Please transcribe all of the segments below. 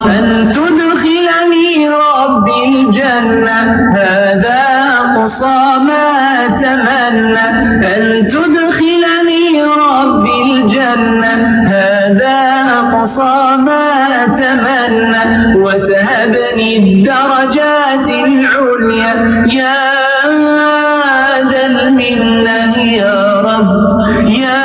أن تدخلني ربي الجنة هذا أقصى ما أتمنى أن تدخلني ربي الجنة هذا أقصى ما أتمنى وتهبني الدرجات العليا يا ذا المنة يا رب يا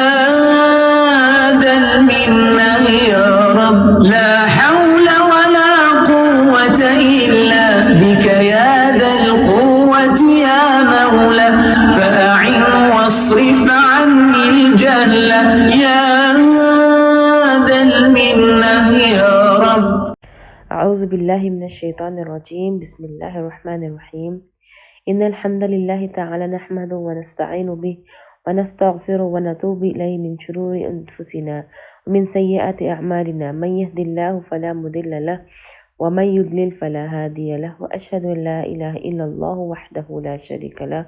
ذا المنة يا رب لا حول ولا قوة إلا بك يا ذا القوة يا مولى فأعن واصرف عني الجهل يا ذا المنة يا رب. أعوذ بالله من الشيطان الرجيم. بسم الله الرحمن الرحيم. إن الحمد لله تعالى نحمده ونستعين به ونستغفره ونتوب إليه من شرور أنفسنا ومن سيئات أعمالنا من يهد الله فلا مضل له ومن يضلل فلا هادي له وأشهد أن لا إله إلا الله وحده لا شريك له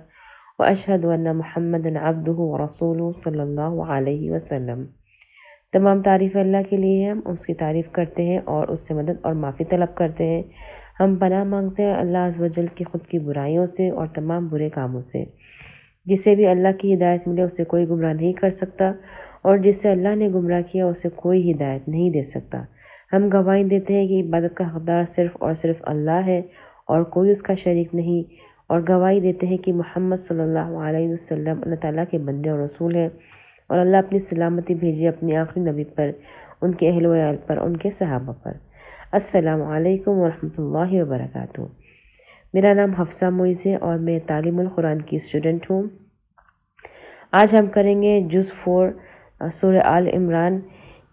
وأشهد أن محمدا عبده ورسوله صلی اللہ علیہ وسلم۔ تمام تعریف اللہ کے لیے ہے، ہم اس کی تعریف کرتے ہیں اور اس سے مدد اور معافی طلب کرتے ہیں۔ ہم پناہ مانگتے ہیں اللہ عز و جل کی خود کی برائیوں سے اور تمام برے کاموں سے۔ جسے بھی اللہ کی ہدایت ملے اسے کوئی گمراہ نہیں کر سکتا اور جس سے اللہ نے گمراہ کیا اسے کوئی ہدایت نہیں دے سکتا۔ ہم گواہی دیتے ہیں کہ عبادت کا حقدار صرف اور صرف اللہ ہے اور کوئی اس کا شریک نہیں، اور گواہی دیتے ہیں کہ محمد صلی اللہ علیہ وسلم اللہ تعالیٰ کے بندے اور رسول ہیں، اور اللہ اپنی سلامتی بھیجی اپنے آخری نبی پر، ان کے اہل و عیال پر، ان کے صحابہ پر۔ السلام علیکم ورحمۃ اللہ وبرکاتہ۔ میرا نام حفصہ معیز ہے اور میں تعلیم القرآن کی اسٹوڈنٹ ہوں۔ آج ہم کریں گے جز 4 سورہ آل عمران۔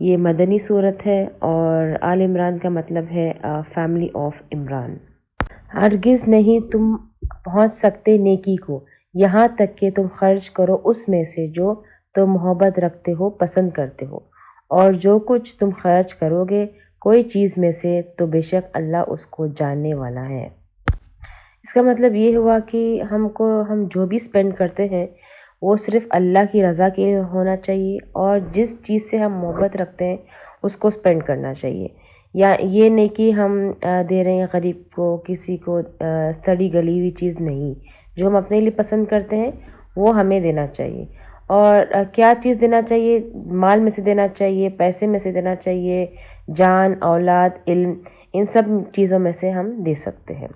یہ مدنی صورت ہے اور آل عمران کا مطلب ہے فیملی آف عمران۔ ہرگز نہیں تم پہنچ سکتے نیکی کو یہاں تک کہ تم خرچ کرو اس میں سے جو تم محبت رکھتے ہو، پسند کرتے ہو، اور جو کچھ تم خرچ کرو گے کوئی چیز میں سے تو بے شک اللہ اس کو جاننے والا ہے۔ اس کا مطلب یہ ہوا کہ ہم جو بھی سپینڈ کرتے ہیں وہ صرف اللہ کی رضا کے لیے ہونا چاہیے، اور جس چیز سے ہم محبت رکھتے ہیں اس کو سپینڈ کرنا چاہیے۔ یا یہ نہیں کہ ہم دے رہے ہیں غریب کو، کسی کو سڑی گلی ہوئی چیز نہیں، جو ہم اپنے لیے پسند کرتے ہیں وہ ہمیں دینا چاہیے۔ اور کیا چیز دینا چاہیے؟ مال میں سے دینا چاہیے، پیسے میں سے دینا چاہیے، جان، اولاد، علم، ان سب چیزوں میں سے ہم دے سکتے ہیں۔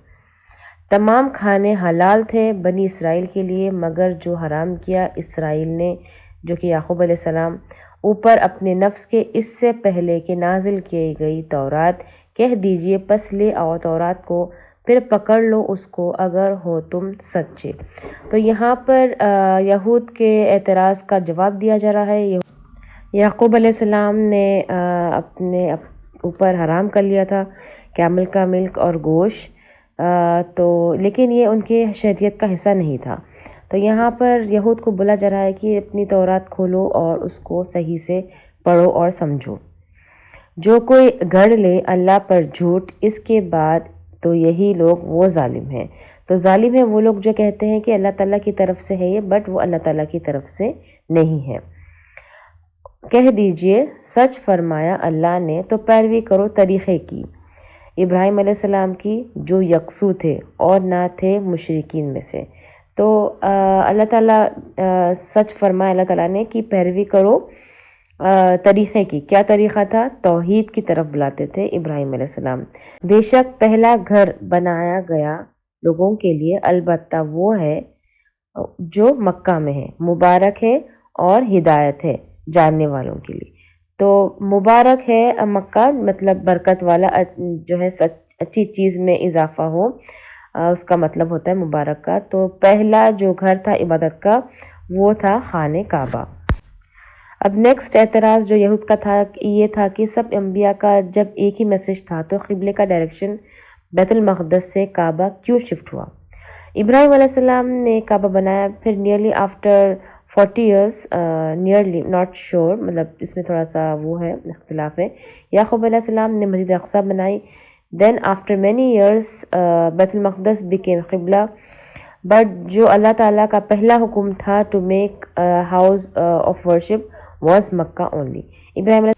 تمام کھانے حلال تھے بنی اسرائیل کے لیے مگر جو حرام کیا اسرائیل نے، جو کہ یعقوب علیہ السلام، اوپر اپنے نفس کے اس سے پہلے کہ نازل کی گئی تورات، کہہ دیجئے پس لے آؤ تورات کو، پھر پکڑ لو اس کو اگر ہو تم سچے۔ تو یہاں پر یہود کے اعتراض کا جواب دیا جا رہا ہے۔ یعقوب علیہ السلام نے اپنے اوپر حرام کر لیا تھا کیمل کا ملک اور گوشت، لیکن یہ ان کے شریعت کا حصہ نہیں تھا۔ تو یہاں پر یہود کو بولا جا رہا ہے کہ اپنی تورات کھولو اور اس کو صحیح سے پڑھو اور سمجھو۔ جو کوئی گڑھ لے اللہ پر جھوٹ اس کے بعد تو یہی لوگ وہ ظالم ہیں۔ تو ظالم ہیں وہ لوگ جو کہتے ہیں کہ اللہ تعالیٰ کی طرف سے ہے یہ، بٹ وہ اللہ تعالیٰ کی طرف سے نہیں ہے۔ کہہ دیجئے سچ فرمایا اللہ نے تو پیروی کرو طریقے کی ابراہیم علیہ السلام کی جو یکسو تھے اور نہ تھے مشرکین میں سے۔ تو اللہ تعالیٰ سچ فرمایا اللہ تعالیٰ نے کہ پیروی کرو طریقے کی۔ کیا طریقہ تھا؟ توحید کی طرف بلاتے تھے ابراہیم علیہ السلام۔ بے شک پہلا گھر بنایا گیا لوگوں کے لیے البتہ وہ ہے جو مکہ میں ہے، مبارک ہے اور ہدایت ہے جاننے والوں کے لیے۔ تو مبارک ہے مکہ، مطلب برکت والا، جو ہے اچھی چیز میں اضافہ ہو، اس کا مطلب ہوتا ہے مبارک کا۔ تو پہلا جو گھر تھا عبادت کا وہ تھا خانہ کعبہ۔ اب نیکسٹ اعتراض جو یہود کا تھا یہ تھا کہ سب انبیاء کا جب ایک ہی میسج تھا تو قبلے کا ڈائریکشن بیت المقدس سے کعبہ کیوں شفٹ ہوا؟ ابراہیم علیہ السلام نے کعبہ بنایا، پھر nearly after 40 years، nearly not sure, مطلب اس میں تھوڑا سا وہ ہے اختلاف ہے، یعقوب علیہ السلام نے مسجد اقصیٰ بنائی۔ دین آفٹر مینی ایئرس بیت المقدس بیکیم قبلہ، بٹ جو اللہ تعالیٰ کا پہلا حکم تھا to make house of worship was Mecca only. Ibrahim علیہ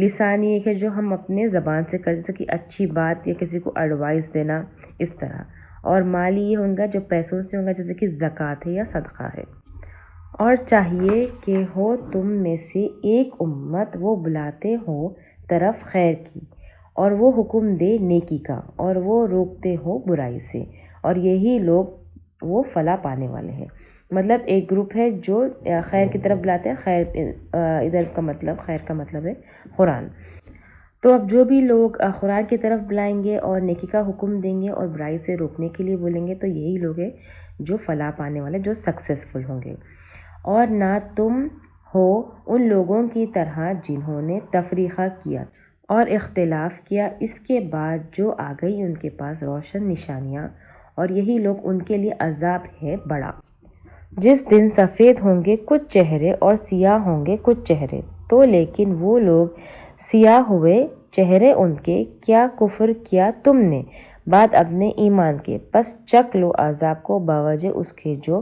لسانی ایک ہے جو ہم اپنے زبان سے کرتے ہیں کہ اچھی بات یا کسی کو ایڈوائس دینا اس طرح، اور مالی یہ ہوگا جو پیسوں سے ہوگا جیسے کہ زکوٰۃ ہے یا صدقہ ہے۔ اور چاہیے کہ ہو تم میں سے ایک امت وہ بلاتے ہو طرف خیر کی اور وہ حکم دے نیکی کا اور وہ روکتے ہو برائی سے، اور یہی لوگ وہ فلاح پانے والے ہیں۔ مطلب ایک گروپ ہے جو خیر کی طرف بلاتے ہیں، خیر ادھر کا مطلب خیر کا مطلب ہے قرآن۔ تو اب جو بھی لوگ قرآن کی طرف بلائیں گے اور نیکی کا حکم دیں گے اور برائی سے روکنے کے لیے بولیں گے تو یہی لوگ ہیں جو فلاح پانے والے، جو سکسیسفل ہوں گے۔ اور نہ تم ہو ان لوگوں کی طرح جنہوں نے تفریقہ کیا اور اختلاف کیا اس کے بعد جو آ گئی ان کے پاس روشن نشانیاں، اور یہی لوگ ان کے لیے عذاب ہے بڑا۔ جس دن سفید ہوں گے کچھ چہرے اور سیاہ ہوں گے کچھ چہرے، تو لیکن وہ لوگ سیاہ ہوئے چہرے ان کے، کیا کفر کیا تم نے بعد اپنے ایمان کے، پس چکھ لو عذاب کو بوجہ اس کے جو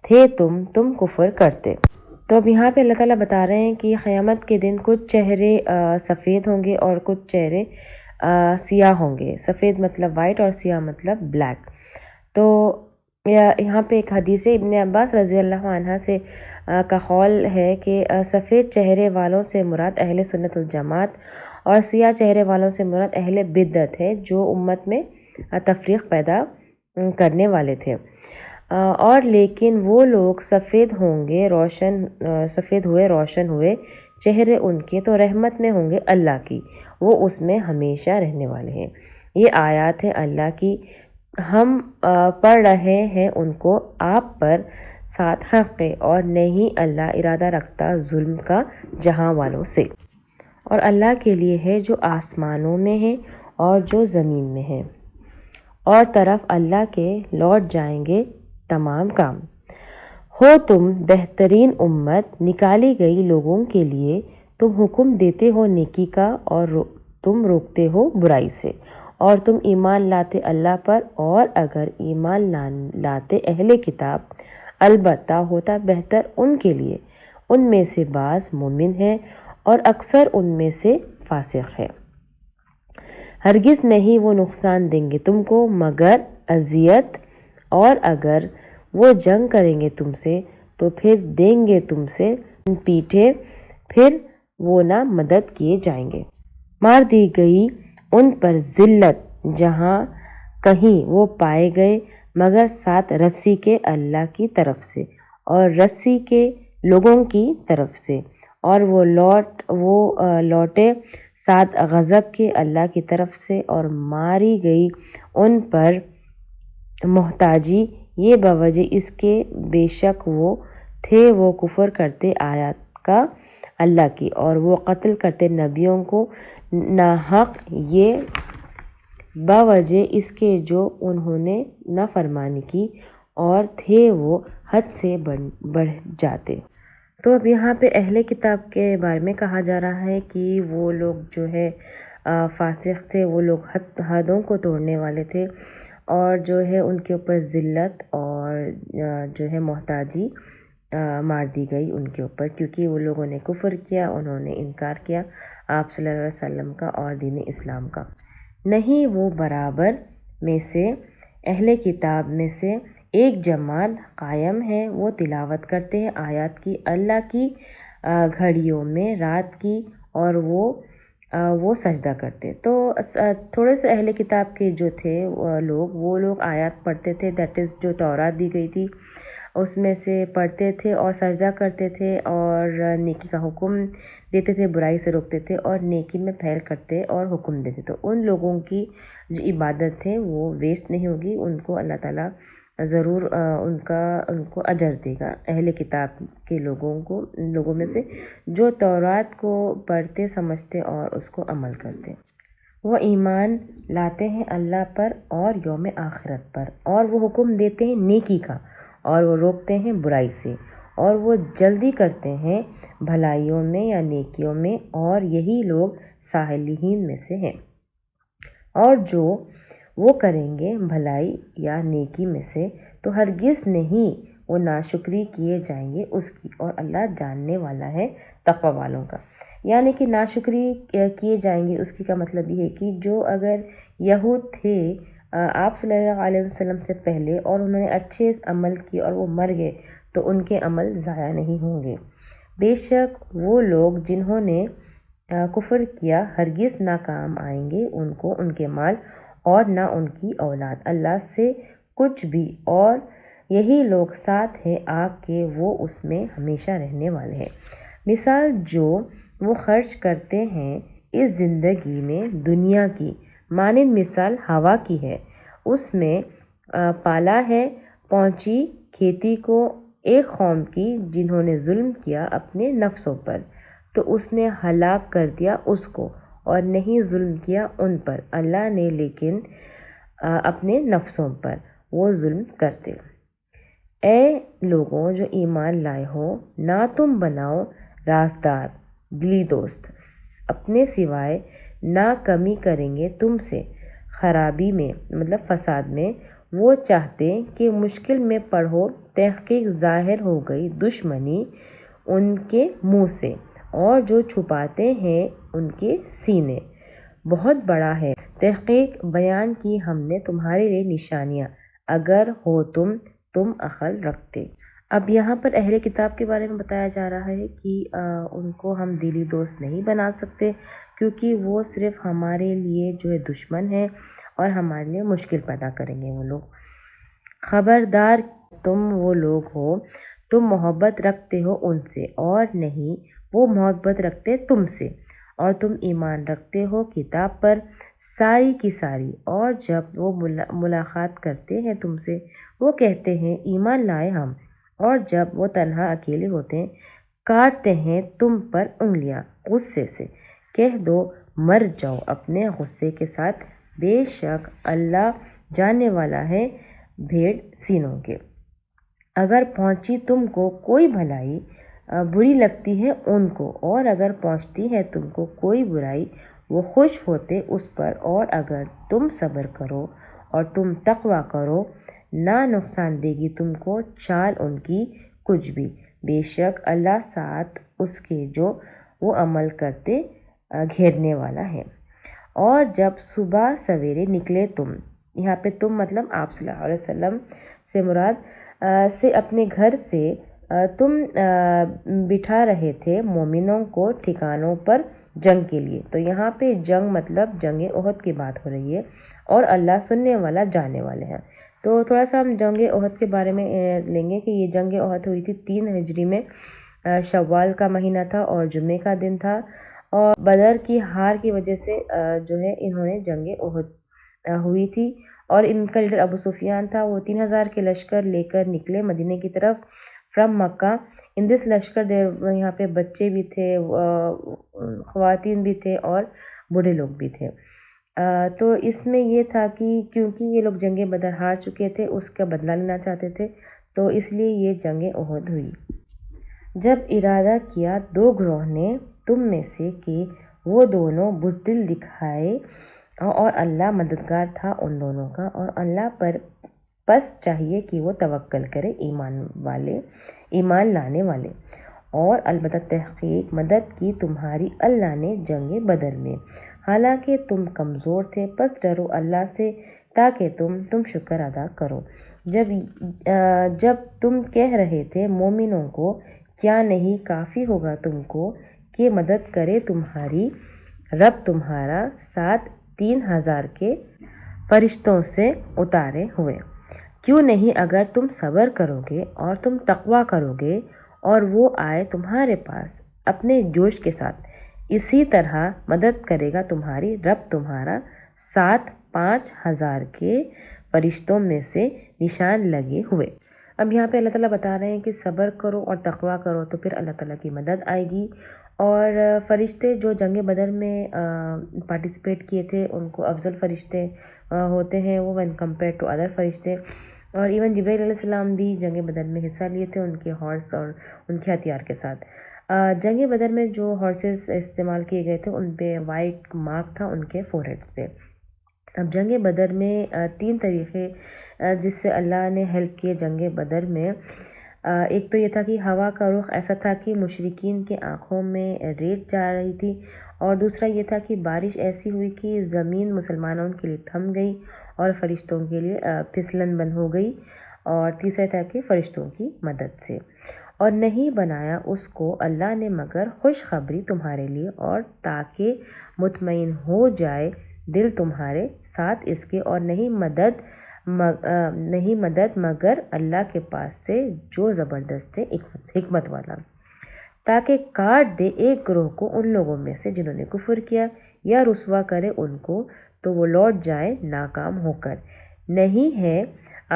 تھے تم کفر کرتے۔ تو اب یہاں پہ اللہ تعالیٰ بتا رہے ہیں کہ قیامت کے دن کچھ چہرے سفید ہوں گے اور کچھ چہرے سیاہ ہوں گے۔ سفید مطلب وائٹ اور سیاہ مطلب بلیک۔ تو یہاں پہ ایک حدیث ابن عباس رضی اللہ عنہ سے کا قول ہے کہ سفید چہرے والوں سے مراد اہل سنت الجماعت اور سیاہ چہرے والوں سے مراد اہل بدعت ہے جو امت میں تفریق پیدا کرنے والے تھے۔ اور لیکن وہ لوگ سفید ہوئے روشن ہوئے چہرے ان کے، تو رحمت میں ہوں گے اللہ کی، وہ اس میں ہمیشہ رہنے والے ہیں۔ یہ آیات ہے اللہ کی، ہم پڑھ رہے ہیں ان کو آپ پر ساتھ حق ہے، اور نہیں اللہ ارادہ رکھتا ظلم کا جہاں والوں سے۔ اور اللہ کے لیے ہے جو آسمانوں میں ہے اور جو زمین میں ہے، اور طرف اللہ کے لوٹ جائیں گے تمام کام۔ ہو تم بہترین امت نکالی گئی لوگوں کے لیے، تم حکم دیتے ہو نیکی کا اور تم روکتے ہو برائی سے، اور تم ایمان لاتے اللہ پر، اور اگر ایمان لاتے اہل کتاب البتہ ہوتا بہتر ان کے لیے، ان میں سے بعض مومن ہیں اور اکثر ان میں سے فاسق ہے۔ ہرگز نہیں وہ نقصان دیں گے تم کو مگر اذیت، اور اگر وہ جنگ کریں گے تم سے تو پھر دیں گے تم سے پیٹھے، پھر وہ نہ مدد کیے جائیں گے۔ مار دی گئی ان پر ذلت جہاں کہیں وہ پائے گئے مگر ساتھ رسی کے اللہ کی طرف سے اور رسی کے لوگوں کی طرف سے، اور وہ لوٹے ساتھ غضب کے اللہ کی طرف سے، اور ماری گئی ان پر محتاجی یہ بوجہ اس کے بے شک وہ تھے وہ کفر کرتے آیات کا اللہ کی، اور وہ قتل کرتے نبیوں کو ناحق، یہ بوجہ اس کے جو انہوں نے نافرمانی کی اور تھے وہ حد سے بڑھ جاتے۔ تو اب یہاں پہ اہل کتاب کے بارے میں کہا جا رہا ہے کہ وہ لوگ جو ہے فاسق تھے، وہ لوگ حدوں کو توڑنے والے تھے، اور جو ہے ان کے اوپر ذلت اور جو ہے محتاجی مار دی گئی ان کے اوپر، کیونکہ وہ لوگوں نے کفر کیا، انہوں نے انکار کیا آپ صلی اللہ علیہ وسلم کا اور دین اسلام کا۔ نہیں وہ برابر میں سے اہل کتاب میں سے ایک جماعت قائم ہے، وہ تلاوت کرتے ہیں آیات کی اللہ کی گھڑیوں میں رات کی، اور وہ سجدہ کرتے۔ تو تھوڑے سے اہل کتاب کے جو تھے وہ لوگ آیات پڑھتے تھے، دیٹ از جو تورات دی گئی تھی اس میں سے پڑھتے تھے اور سجدہ کرتے تھے، اور نیکی کا حکم دیتے تھے، برائی سے روکتے تھے، اور نیکی میں پھیل کرتے اور حکم دیتے۔ تو ان لوگوں کی جو عبادت ہے وہ ویسٹ نہیں ہوگی، ان کو اللہ تعالیٰ ضرور ان کو اجر دے گا۔ اہل کتاب کے لوگوں میں سے جو تورات کو پڑھتے سمجھتے اور اس کو عمل کرتے، وہ ایمان لاتے ہیں اللہ پر اور یوم آخرت پر، اور وہ حکم دیتے ہیں نیکی کا اور وہ روکتے ہیں برائی سے، اور وہ جلدی کرتے ہیں بھلائیوں میں یا نیکیوں میں، اور یہی لوگ صالحین میں سے ہیں۔ اور جو وہ کریں گے بھلائی یا نیکی میں سے تو ہرگز نہیں وہ ناشکری کیے جائیں گے اس کی، اور اللہ جاننے والا ہے تقوی والوں کا۔ یعنی کہ ناشکری کیے جائیں گے اس کی کا مطلب یہ ہے کہ جو اگر یہود تھے آپ صلی اللہ علیہ وسلم سے پہلے اور انہوں نے اچھے عمل کیے اور وہ مر گئے تو ان کے عمل ضائع نہیں ہوں گے۔ بے شک وہ لوگ جنہوں نے کفر کیا ہرگز ناکام آئیں گے ان کو ان کے مال اور نہ ان کی اولاد اللہ سے کچھ بھی، اور یہی لوگ ساتھ ہیں آگ کے، وہ اس میں ہمیشہ رہنے والے ہیں۔ مثال جو وہ خرچ کرتے ہیں اس زندگی میں دنیا کی، مانند مثال ہوا کی ہے، اس میں پالا ہے پہنچی کھیتی کو ایک قوم کی جنہوں نے ظلم کیا اپنے نفسوں پر، تو اس نے ہلاک کر دیا اس کو، اور نہیں ظلم کیا ان پر اللہ نے لیکن اپنے نفسوں پر وہ ظلم کرتے۔ اے لوگوں جو ایمان لائے ہو، نہ تم بناؤ رازدار دلی دوست اپنے سوائے، نہ کمی کریں گے تم سے خرابی میں مطلب فساد میں، وہ چاہتے کہ مشکل میں پڑھو، تحقیق ظاہر ہو گئی دشمنی ان کے منہ سے، اور جو چھپاتے ہیں ان کے سینے بہت بڑا ہے۔ تحقیق بیان کی ہم نے تمہارے لیے نشانیاں، اگر ہو تم عقل رکھتے۔ اب یہاں پر اہل کتاب کے بارے میں بتایا جا رہا ہے کہ ان کو ہم دلی دوست نہیں بنا سکتے، کیونکہ وہ صرف ہمارے لیے جو ہے دشمن ہے اور ہمارے لیے مشکل پیدا کریں گے وہ لوگ۔ خبردار تم وہ لوگ ہو، تم محبت رکھتے ہو ان سے اور نہیں وہ محبت رکھتے تم سے، اور تم ایمان رکھتے ہو کتاب پر ساری کی ساری، اور جب وہ ملاقات کرتے ہیں تم سے وہ کہتے ہیں ایمان لائے ہم، اور جب وہ تنہا اکیلے ہوتے ہیں کاٹتے ہیں تم پر انگلیاں غصے سے۔ کہہ دو مر جاؤ اپنے غصے کے ساتھ، بے شک اللہ جاننے والا ہے بھیڑ سینوں کے۔ اگر پہنچی تم کو کوئی بھلائی بری لگتی ہے ان کو، اور اگر پہنچتی ہے تم کو کوئی برائی وہ خوش ہوتے اس پر، اور اگر تم صبر کرو اور تم تقوی کرو نہ نقصان دے گی تم کو چال ان کی کچھ بھی، بے شک اللہ ساتھ اس کے جو وہ عمل کرتے گھیرنے والا ہے۔ اور جب صبح سویرے نکلے تم، یہاں پہ تم مطلب آپ صلی اللہ علیہ وسلم سے مراد سے اپنے گھر سے تم بٹھا رہے تھے مومنوں کو ٹھکانوں پر جنگ کے لیے، تو یہاں پہ جنگ مطلب جنگ احد کی بات ہو رہی ہے، اور اللہ سننے والا جاننے والے ہیں۔ تو تھوڑا سا ہم جنگ احد کے بارے میں لیں گے کہ یہ جنگ احد ہوئی تھی 3 ہجری میں، شوال کا مہینہ تھا اور جمعے کا دن تھا، اور بدر کی ہار کی وجہ سے جو ہے انہوں نے جنگ احد ہوئی تھی، اور ان کا لیڈر ابو سفیان تھا۔ وہ 3000 کے لشکر لے کر نکلے مدینے کی طرف فرام مکہ۔ ان دس لشکر یہاں پہ بچے بھی تھے، خواتین بھی تھے اور بوڑھے لوگ بھی تھے۔ تو اس میں یہ تھا کہ کیونکہ یہ لوگ جنگ بدر ہار چکے تھے اس کا بدلہ لینا چاہتے تھے، تو اس لیے یہ جنگ احد ہوئی۔ جب ارادہ کیا 2 گروہ نے تم میں سے کہ وہ دونوں بزدل دکھائے، اور اللہ مددگار تھا ان دونوں کا، اور اللہ پر پس چاہیے کہ وہ توکل کرے ایمان لانے والے، اور البتہ تحقیق مدد کی تمہاری اللہ نے جنگ بدر میں، حالانکہ تم کمزور تھے، پس ڈرو اللہ سے تاکہ تم شکر ادا کرو۔ جب تم کہہ رہے تھے مومنوں کو کیا نہیں کافی ہوگا تم کو کہ مدد کرے تمہاری رب تمہارا ساتھ 3000 کے فرشتوں سے اتارے ہوئے، کیوں نہیں اگر تم صبر کرو گے اور تم تقوی کرو گے، اور وہ آئے تمہارے پاس اپنے جوش کے ساتھ، اسی طرح مدد کرے گا تمہاری رب تمہارا ساتھ 5000 کے فرشتوں میں سے نشان لگے ہوئے۔ اب یہاں پہ اللہ تعالیٰ بتا رہے ہیں کہ صبر کرو اور تقوی کرو تو پھر اللہ تعالیٰ کی مدد آئے گی، اور فرشتے جو جنگ بدر میں پارٹیسپیٹ کیے تھے ان کو افضل فرشتے ہوتے ہیں وہ when compared to other فرشتے، اور ایون جبرائیل علیہ السلام بھی جنگ بدر میں حصہ لیے تھے ان کے ہارس اور ان کے ہتھیار کے ساتھ۔ جنگ بدر میں جو ہارسز استعمال کیے گئے تھے ان پہ وائٹ مارک تھا ان کے فور ہیڈس پہ۔ اب جنگ بدر میں 3 طریقے جس سے اللہ نے ہیلپ کیے جنگ بدر میں، ایک تو یہ تھا کہ ہوا کا رخ ایسا تھا کہ مشرکین کے آنکھوں میں ریت جا رہی تھی، اور دوسرا یہ تھا کہ بارش ایسی ہوئی کہ زمین مسلمانوں کے لیے تھم گئی اور فرشتوں کے لیے پھسلن بند ہو گئی، اور تیسرا تھا کہ فرشتوں کی مدد سے۔ اور نہیں بنایا اس کو اللہ نے مگر خوشخبری تمہارے لیے، اور تاکہ مطمئن ہو جائے دل تمہارے ساتھ اس کے، اور نہیں مدد مگر اللہ کے پاس سے جو زبردست ہے حکمت والا، تاکہ کاٹ دے ایک گروہ کو ان لوگوں میں سے جنہوں نے کفر کیا، یا رسوا کرے ان کو تو وہ لوٹ جائیں ناکام ہو کر۔ نہیں ہے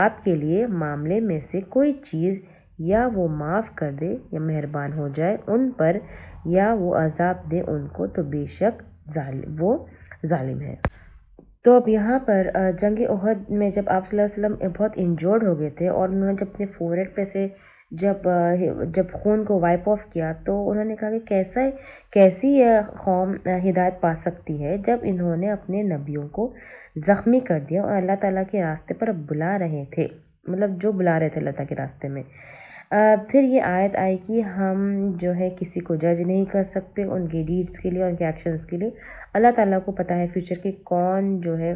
آپ کے لیے معاملے میں سے کوئی چیز، یا وہ معاف کر دے یا مہربان ہو جائے ان پر، یا وہ عذاب دے ان کو تو بے شک وہ ظالم ہے۔ تو اب یہاں پر جنگ احد میں جب آپ صلی اللہ علیہ وسلم بہت انجورڈ ہو گئے تھے، اور انہوں نے جب اپنے فورہیڈ پہ سے جب خون کو وائپ آف کیا، تو انہوں نے کہا کہ کیسی یہ قوم ہدایت پا سکتی ہے جب انہوں نے اپنے نبیوں کو زخمی کر دیا اور اللہ تعالیٰ کے راستے پر بلا رہے تھے، مطلب جو بلا رہے تھے اللہ تعالیٰ کے راستے میں۔ پھر یہ آیت آئی کہ ہم جو ہے کسی کو جج نہیں کر سکتے ان کے ڈیڈز کے لیے، ان کے ایکشنز کے لیے۔ اللہ تعالیٰ کو پتہ ہے فیوچر کے کون جو ہے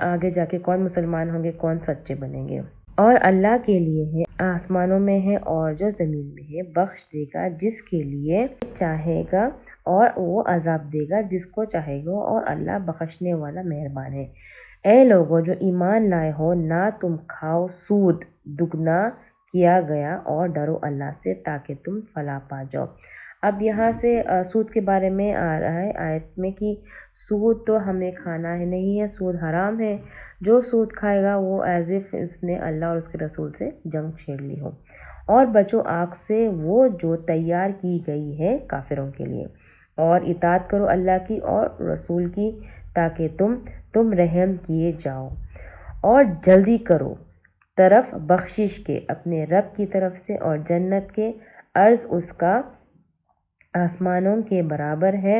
آگے جا کے کون مسلمان ہوں گے، کون سچے بنیں گے۔ اور اللہ کے لیے ہے آسمانوں میں ہے اور جو زمین میں ہے، بخش دے گا جس کے لیے چاہے گا، اور وہ عذاب دے گا جس کو چاہے گا، اور اللہ بخشنے والا مہربان ہے۔ اے لوگوں جو ایمان لائے ہو، نہ تم کھاؤ سود دگنا کیا گیا، اور ڈرو اللہ سے تاکہ تم فلاح پا جاؤ۔ اب یہاں سے سود کے بارے میں آ رہا ہے آیت میں کہ سود تو ہمیں کھانا ہے نہیں ہے، سود حرام ہے، جو سود کھائے گا وہ ایز اف اس نے اللہ اور اس کے رسول سے جنگ چھیڑ لی ہو۔ اور بچو آگ سے وہ جو تیار کی گئی ہے کافروں کے لیے، اور اطاعت کرو اللہ کی اور رسول کی تاکہ تم رحم کیے جاؤ، اور جلدی کرو طرف بخشش کے اپنے رب کی طرف سے، اور جنت کے عرض اس کا آسمانوں کے برابر ہے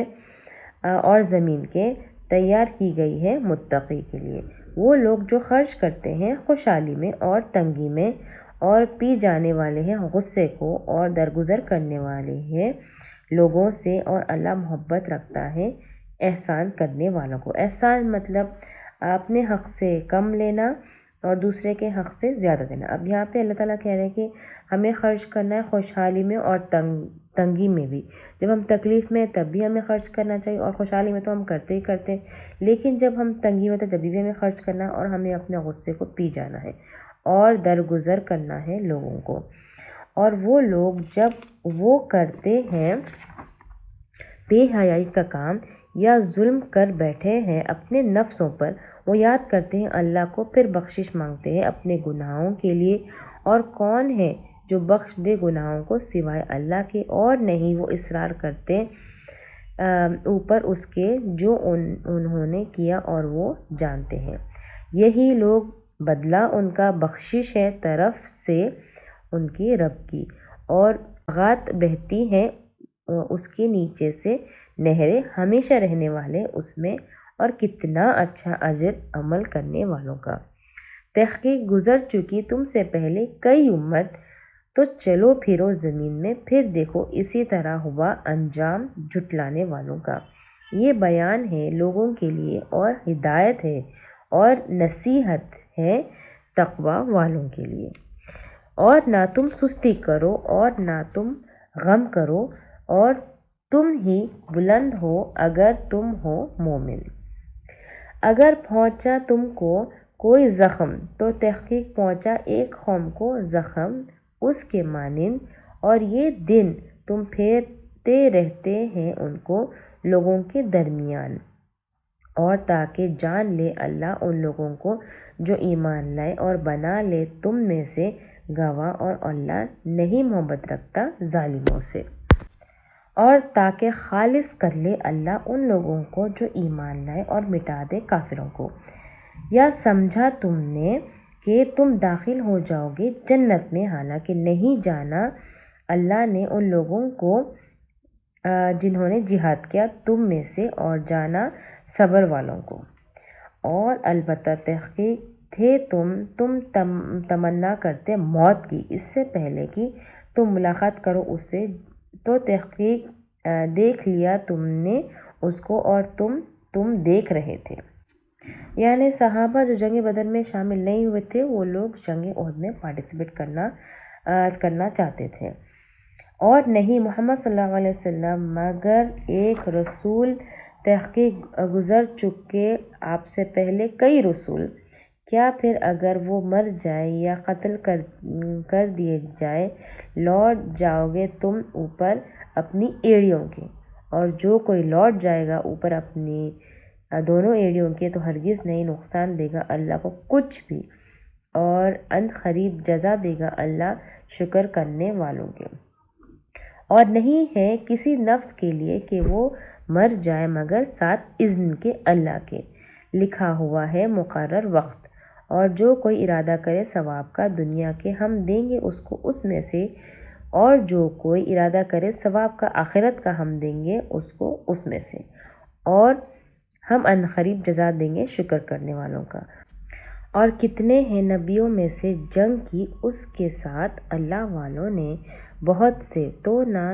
اور زمین کے، تیار کی گئی ہے متقی کے لیے۔ وہ لوگ جو خرچ کرتے ہیں خوشحالی میں اور تنگی میں، اور پی جانے والے ہیں غصے کو، اور درگزر کرنے والے ہیں لوگوں سے، اور اللہ محبت رکھتا ہے احسان کرنے والوں کو۔ احسان مطلب اپنے حق سے کم لینا اور دوسرے کے حق سے زیادہ دینا۔ اب یہاں پہ اللہ تعالیٰ کہہ رہے ہیں کہ ہمیں خرچ کرنا ہے خوشحالی میں اور تنگی میں بھی۔ جب ہم تکلیف میں تب بھی ہمیں خرچ کرنا چاہیے، اور خوشحالی میں تو ہم کرتے ہی کرتے ہیں، لیکن جب ہم تنگی میں تو جب بھی ہمیں خرچ کرنا ہے، اور ہمیں اپنے غصے کو پی جانا ہے اور درگزر کرنا ہے لوگوں کو۔ اور وہ لوگ جب وہ کرتے ہیں بے حیائی کا کام یا ظلم کر بیٹھے ہیں اپنے نفسوں پر، وہ یاد کرتے ہیں اللہ کو، پھر بخشش مانگتے ہیں اپنے گناہوں کے لیے، اور کون ہے جو بخش دے گناہوں کو سوائے اللہ کے، اور نہیں وہ اصرار کرتے اوپر اس کے جو انہوں نے کیا، اور وہ جانتے ہیں۔ یہی لوگ بدلہ ان کا بخشش ہے طرف سے ان کے رب کی، اور بغات بہتی ہیں اس کے نیچے سے نہریں، ہمیشہ رہنے والے اس میں، اور کتنا اچھا اجر عمل کرنے والوں کا۔ تحقیق گزر چکی تم سے پہلے کئی امت، تو چلو پھرو زمین میں، پھر دیکھو اسی طرح ہوا انجام جھٹلانے والوں کا۔ یہ بیان ہے لوگوں کے لیے، اور ہدایت ہے اور نصیحت ہے تقوی والوں کے لیے۔ اور نہ تم سستی کرو اور نہ تم غم کرو، اور تم ہی بلند ہو اگر تم ہو مومن۔ اگر پہنچا تم کو کوئی زخم تو تحقیق پہنچا ایک قوم کو زخم اس کے مانند، اور یہ دن تم پھیرتے رہتے ہیں ان کو لوگوں کے درمیان، اور تاکہ جان لے اللہ ان لوگوں کو جو ایمان لائے، اور بنا لے تم میں سے گواہ، اور اللہ نہیں محبت رکھتا ظالموں سے۔ اور تاکہ خالص کر لے اللہ ان لوگوں کو جو ایمان لائے، اور مٹا دے کافروں کو۔ یا سمجھا تم نے کہ تم داخل ہو جاؤ گے جنت میں، حالانکہ نہیں جانا اللہ نے ان لوگوں کو جنہوں نے جہاد کیا تم میں سے، اور جانا صبر والوں کو۔ اور البتہ تحقیق تھے تم تمنا کرتے موت کی اس سے پہلے کہ تم ملاقات کرو اس سے، تو تحقیق دیکھ لیا تم نے اس کو اور تم دیکھ رہے تھے۔ یعنی صحابہ جو جنگ بدر میں شامل نہیں ہوئے تھے وہ لوگ جنگ احد میں پارٹیسپیٹ کرنا چاہتے تھے، اور نہیں محمد صلی اللہ علیہ وسلم مگر ایک رسول، تحقیق گزر چکے آپ سے پہلے کئی رسول۔ کیا پھر اگر وہ مر جائے یا قتل کر دیے جائے لوٹ جاؤ گے تم اوپر اپنی ایڑیوں کے، اور جو کوئی لوٹ جائے گا اوپر اپنی دونوں ایڑیوں کے تو ہرگز نہیں نقصان دے گا اللہ کو کچھ بھی، اور ان قریب جزا دے گا اللہ شکر کرنے والوں کے۔ اور نہیں ہے کسی نفس کے لیے کہ وہ مر جائے مگر ساتھ اذن کے اللہ کے، لکھا ہوا ہے مقرر وقت، اور جو کوئی ارادہ کرے ثواب کا دنیا کے ہم دیں گے اس کو اس میں سے، اور جو کوئی ارادہ کرے ثواب کا آخرت کا ہم دیں گے اس کو اس میں سے، اور ہم ان قریب جزا دیں گے شکر کرنے والوں کا۔ اور کتنے ہیں نبیوں میں سے جنگ کی اس کے ساتھ اللہ والوں نے بہت سے، تو نہ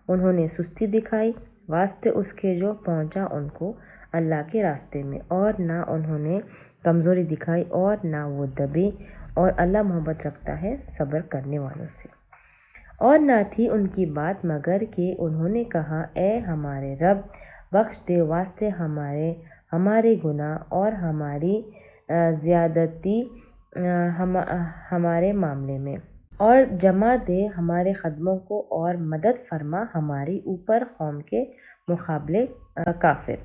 انہوں نے سستی دکھائی واسطے اس کے جو پہنچا ان کو اللہ کے راستے میں، اور نہ انہوں نے کمزوری دکھائی اور نہ وہ دبے، اور اللہ محبت رکھتا ہے صبر کرنے والوں سے۔ اور نہ تھی ان کی بات مگر کہ انہوں نے کہا اے ہمارے رب بخش دے واسطے ہمارے گناہ اور ہماری زیادتی ہمارے معاملے میں، اور جمع دے ہمارے قدموں کو اور مدد فرما ہماری اوپر قوم کے مقابلے کافر۔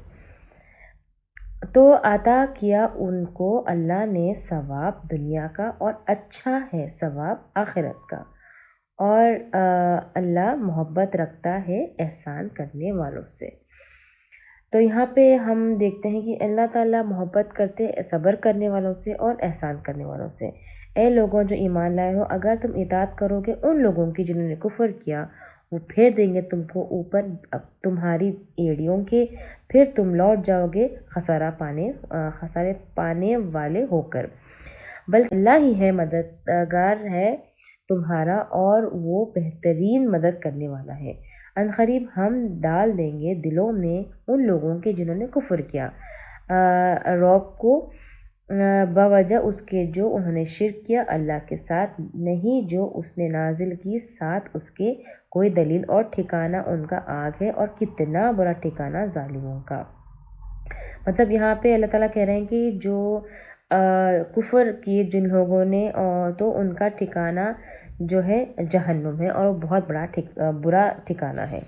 تو عطا کیا ان کو اللہ نے ثواب دنیا کا اور اچھا ہے ثواب آخرت کا، اور اللہ محبت رکھتا ہے احسان کرنے والوں سے۔ تو یہاں پہ ہم دیکھتے ہیں کہ اللہ تعالیٰ محبت کرتے صبر کرنے والوں سے اور احسان کرنے والوں سے۔ اے لوگوں جو ایمان لائے ہو، اگر تم اطاعت کرو گے ان لوگوں کی جنہوں نے کفر کیا، وہ پھیر دیں گے تم کو اوپر تمہاری ایڑیوں کے، پھر تم لوٹ جاؤ گے خسارے پانے والے ہو کر، بلکہ اللہ ہی ہے مددگار ہے تمہارا، اور وہ بہترین مدد کرنے والا ہے۔ ان قریب ہم ڈال دیں گے دلوں میں ان لوگوں کے جنہوں نے کفر کیا رعب کو، بوجہ اس کے جو انہوں نے شرک کیا اللہ کے ساتھ، نہیں جو اس نے نازل کی ساتھ اس کے کوئی دلیل، اور ٹھکانہ ان کا آگ ہے اور کتنا برا ٹھکانہ ظالموں کا۔ مطلب یہاں پہ اللہ تعالیٰ کہہ رہے ہیں کہ جو کفر کیے جن لوگوں نے تو ان کا ٹھکانہ جو ہے جہنم ہے، اور بہت برا ٹھکانہ ہے۔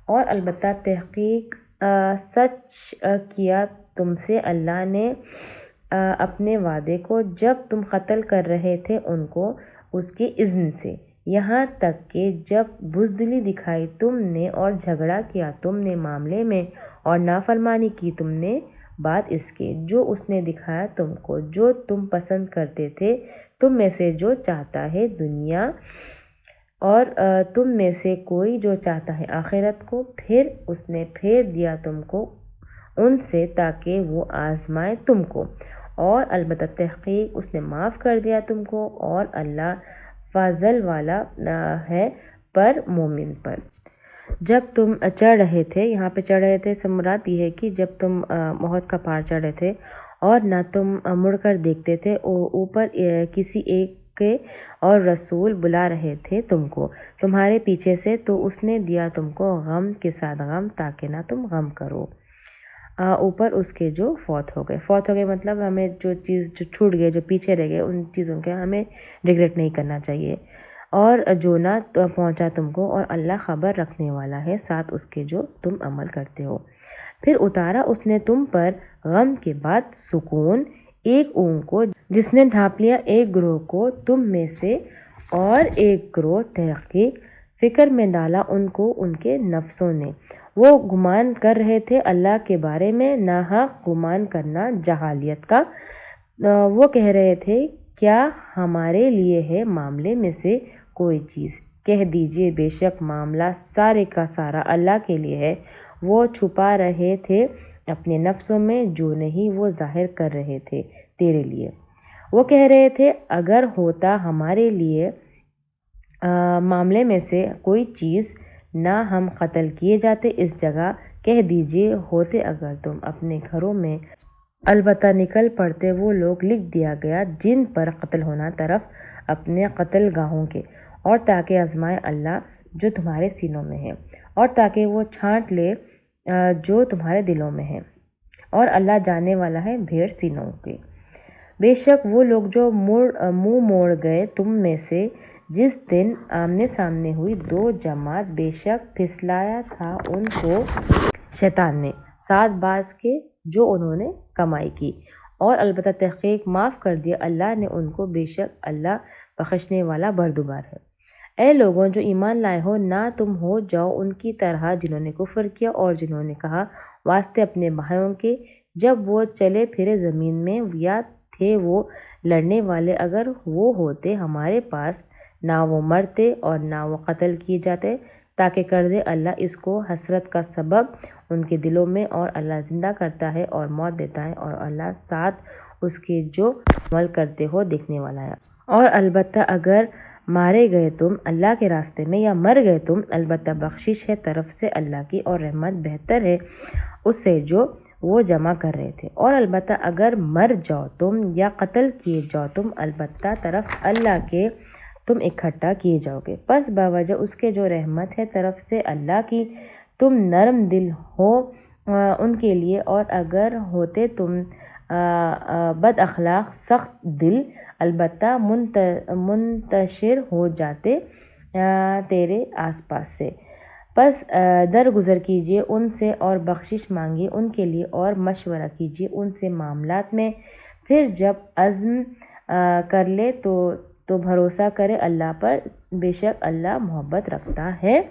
اور البتہ تحقیق سچ کیا تم سے اللہ نے اپنے وعدے کو جب تم قتل کر رہے تھے ان کو اس کے اذن سے، یہاں تک کہ جب بزدلی دکھائی تم نے اور جھگڑا کیا تم نے معاملے میں، اور نافرمانی کی تم نے بات اس کے جو اس نے دکھایا تم کو، جو تم پسند کرتے تھے تم میں سے جو چاہتا ہے دنیا، اور تم میں سے کوئی جو چاہتا ہے آخرت کو، پھر اس نے پھیر دیا تم کو ان سے تاکہ وہ آزمائے تم کو، اور البتہ تحقیق اس نے معاف کر دیا تم کو، اور اللہ فضل والا ہے پر مومن پر۔ جب تم چڑھ رہے تھے، یہاں پہ چڑھ رہے تھے سے مراد یہ ہے کہ جب تم احد کا پہاڑ چڑھ رہے تھے اور نہ تم مڑ کر دیکھتے تھے، اوپر کسی ایک کے اور رسول بلا رہے تھے تم کو تمہارے پیچھے سے، تو اس نے دیا تم کو غم کے ساتھ غم تاکہ نہ تم غم کرو اوپر اس کے جو فوت ہو گئے مطلب ہمیں جو چیز جو چھوٹ گئے جو پیچھے رہ گئے ان چیزوں کے ہمیں ریگریٹ نہیں کرنا چاہیے، اور جو نہ پہنچا تم کو، اور اللہ خبر رکھنے والا ہے ساتھ اس کے جو تم عمل کرتے ہو۔ پھر اتارا اس نے تم پر غم کے بعد سکون ایک اونگ کو جس نے ڈھانپ لیا ایک گروہ کو تم میں سے، اور ایک گروہ تحقیق فکر میں ڈالا ان کو ان کے نفسوں نے، وہ گمان کر رہے تھے اللہ کے بارے میں ناحق گمان کرنا جہالیت کا، وہ کہہ رہے تھے کیا ہمارے لیے ہے معاملے میں سے کوئی چیز، کہہ دیجئے بے شک معاملہ سارے کا سارا اللہ کے لیے ہے، وہ چھپا رہے تھے اپنے نفسوں میں جو نہیں وہ ظاہر کر رہے تھے تیرے لیے، وہ کہہ رہے تھے اگر ہوتا ہمارے لیے معاملے میں سے کوئی چیز نہ ہم قتل کیے جاتے اس جگہ، کہہ دیجئے ہوتے اگر تم اپنے گھروں میں، البتہ نکل پڑتے وہ لوگ لکھ دیا گیا جن پر قتل ہونا طرف اپنے قتل گاہوں کے، اور تاکہ آزمائے اللہ جو تمہارے سینوں میں ہے، اور تاکہ وہ چھانٹ لے جو تمہارے دلوں میں ہے، اور اللہ جاننے والا ہے بھیڑ سینوں کے۔ بے شک وہ لوگ جو منہ موڑ گئے تم میں سے جس دن آمنے سامنے ہوئی دو جماعت، بے شک پھسلایا تھا ان کو شیطان نے سات باز کے جو انہوں نے کمائی کی، اور البتہ تحقیق معاف کر دیا اللہ نے ان کو، بے شک اللہ بخشنے والا بردبار ہے۔ اے لوگوں جو ایمان لائے ہو، نہ تم ہو جاؤ ان کی طرح جنہوں نے کفر کیا اور جنہوں نے کہا واسطے اپنے بھائیوں کے جب وہ چلے پھرے زمین میں، یا تھے وہ لڑنے والے اگر وہ ہوتے ہمارے پاس، نہ وہ مرتے اور نہ وہ قتل کیے جاتے، تاکہ کر دے اللہ اس کو حسرت کا سبب ان کے دلوں میں، اور اللہ زندہ کرتا ہے اور موت دیتا ہے، اور اللہ ساتھ اس کے جو عمل کرتے ہو دیکھنے والا ہے۔ اور البتہ اگر مارے گئے تم اللہ کے راستے میں یا مر گئے تم، البتہ بخشش ہے طرف سے اللہ کی، اور رحمت بہتر ہے اس سے جو وہ جمع کر رہے تھے۔ اور البتہ اگر مر جاؤ تم یا قتل کیے جاؤ تم، البتہ طرف اللہ کے تم اکٹھا کیے جاؤ گے، پس بوجہ اس کے جو رحمت ہے طرف سے اللہ کی، تم نرم دل ہو ان کے لیے، اور اگر ہوتے تم بد اخلاق سخت دل، البتہ منتشر ہو جاتے تیرے آس پاس سے، پس درگزر کیجئے ان سے اور بخشش مانگیے ان کے لیے اور مشورہ کیجئے ان سے معاملات میں، پھر جب عزم کر لے تو بھروسہ کرے اللہ پر، بے شک اللہ محبت رکھتا ہے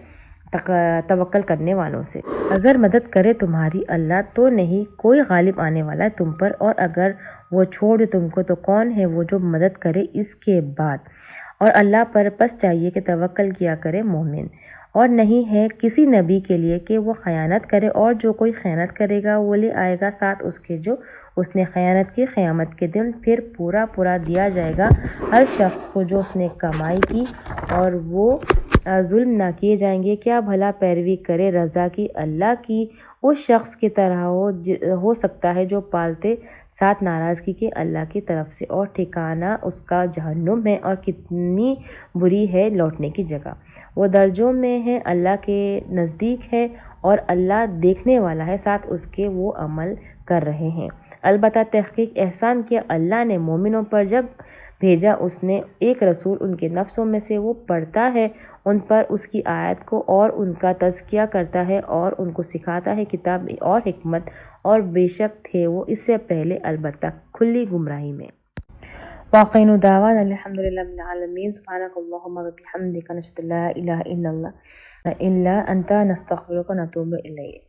توکل کرنے والوں سے۔ اگر مدد کرے تمہاری اللہ تو نہیں کوئی غالب آنے والا ہے تم پر، اور اگر وہ چھوڑ دے تم کو تو کون ہے وہ جو مدد کرے اس کے بعد، اور اللہ پر پس چاہیے کہ توکل کیا کرے مومن۔ اور نہیں ہے کسی نبی کے لیے کہ وہ خیانت کرے، اور جو کوئی خیانت کرے گا وہ لے آئے گا ساتھ اس کے جو اس نے خیانت کی قیامت کے دن، پھر پورا دیا جائے گا ہر شخص کو جو اس نے کمائی کی، اور وہ ظلم نہ کیے جائیں گے۔ کیا بھلا پیروی کرے رضا کی اللہ کی اس شخص کی طرح ہو سکتا ہے جو پالتے ساتھ ناراضگی کے اللہ کی طرف سے، اور ٹھکانہ اس کا جہنم ہے، اور کتنی بری ہے لوٹنے کی جگہ۔ وہ درجوں میں ہے اللہ کے نزدیک ہے، اور اللہ دیکھنے والا ہے ساتھ اس کے وہ عمل کر رہے ہیں۔ البتہ تحقیق احسان کیا اللہ نے مومنوں پر جب بھیجا اس نے ایک رسول ان کے نفسوں میں سے، وہ پڑھتا ہے ان پر اس کی آیت کو اور ان کا تزکیہ کرتا ہے اور ان کو سکھاتا ہے کتاب اور حکمت، اور بے شک تھے وہ اس سے پہلے البتہ کھلی گمراہی میں۔ وآخر دعوانا الحمد للہ رب العالمین، سبحانک اللہم و بحمدک، نشہد ان لا الہ الا انت، نستغفرک و نتوب الیک۔